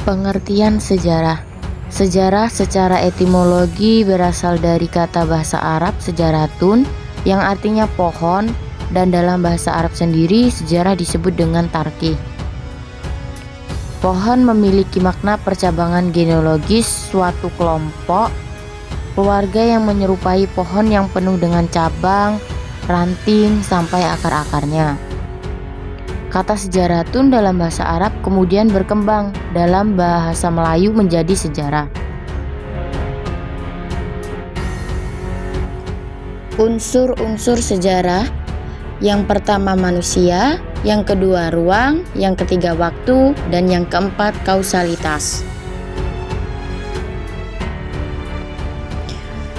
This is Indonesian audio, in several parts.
Pengertian sejarah. Sejarah secara etimologi berasal dari kata bahasa Arab sejaratun yang artinya pohon, dan dalam bahasa Arab sendiri sejarah disebut dengan tarkih. Pohon memiliki makna percabangan genealogis suatu kelompok keluarga yang menyerupai pohon yang penuh dengan cabang, ranting, sampai akar-akarnya. Kata sejaratun dalam bahasa Arab kemudian berkembang dalam bahasa Melayu menjadi sejarah. Unsur-unsur sejarah: yang pertama manusia, yang kedua ruang, yang ketiga waktu, dan yang keempat kausalitas.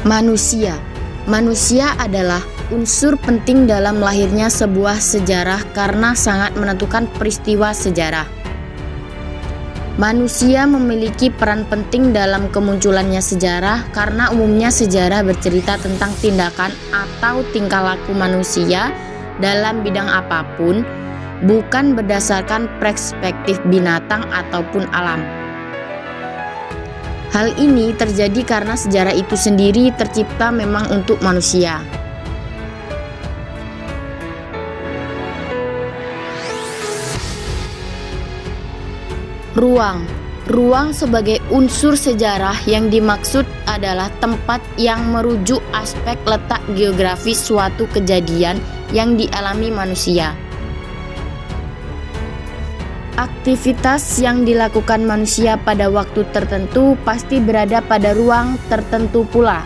Manusia adalah unsur penting dalam lahirnya sebuah sejarah karena sangat menentukan peristiwa sejarah. Manusia memiliki peran penting dalam kemunculannya sejarah karena umumnya sejarah bercerita tentang tindakan atau tingkah laku manusia dalam bidang apapun, bukan berdasarkan perspektif binatang ataupun alam. Hal ini terjadi karena sejarah itu sendiri tercipta memang untuk manusia. Ruang sebagai unsur sejarah yang dimaksud adalah tempat yang merujuk aspek letak geografis suatu kejadian yang dialami manusia. Aktivitas yang dilakukan manusia pada waktu tertentu pasti berada pada ruang tertentu pula.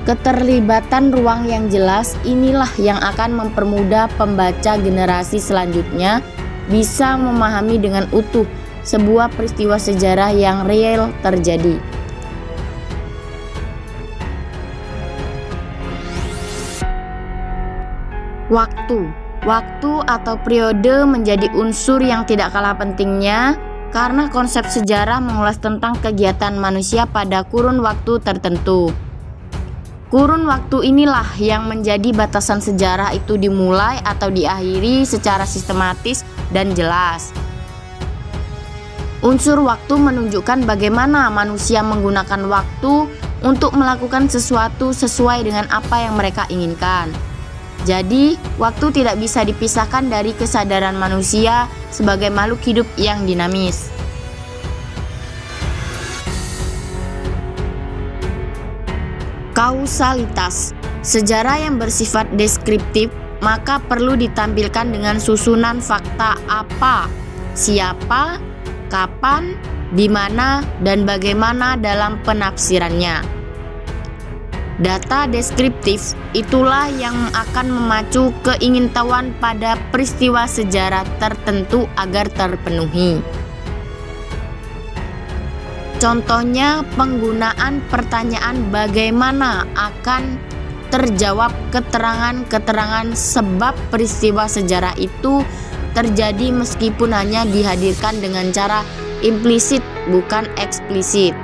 Keterlibatan ruang yang jelas inilah yang akan mempermudah pembaca generasi selanjutnya bisa memahami dengan utuh sebuah peristiwa sejarah yang real terjadi. Waktu atau periode menjadi unsur yang tidak kalah pentingnya karena konsep sejarah mengulas tentang kegiatan manusia pada kurun waktu tertentu. Kurun waktu inilah yang menjadi batasan sejarah itu dimulai atau diakhiri secara sistematis dan jelas. Unsur waktu menunjukkan bagaimana manusia menggunakan waktu untuk melakukan sesuatu sesuai dengan apa yang mereka inginkan. Jadi, waktu tidak bisa dipisahkan dari kesadaran manusia sebagai makhluk hidup yang dinamis. Kausalitas. Sejarah yang bersifat deskriptif maka perlu ditampilkan dengan susunan fakta apa, siapa, kapan, di mana, dan bagaimana dalam penafsirannya. Data deskriptif itulah yang akan memacu keingintahuan pada peristiwa sejarah tertentu agar terpenuhi. Contohnya, penggunaan pertanyaan bagaimana akan terjawab keterangan-keterangan sebab peristiwa sejarah itu terjadi meskipun hanya dihadirkan dengan cara implisit bukan eksplisit.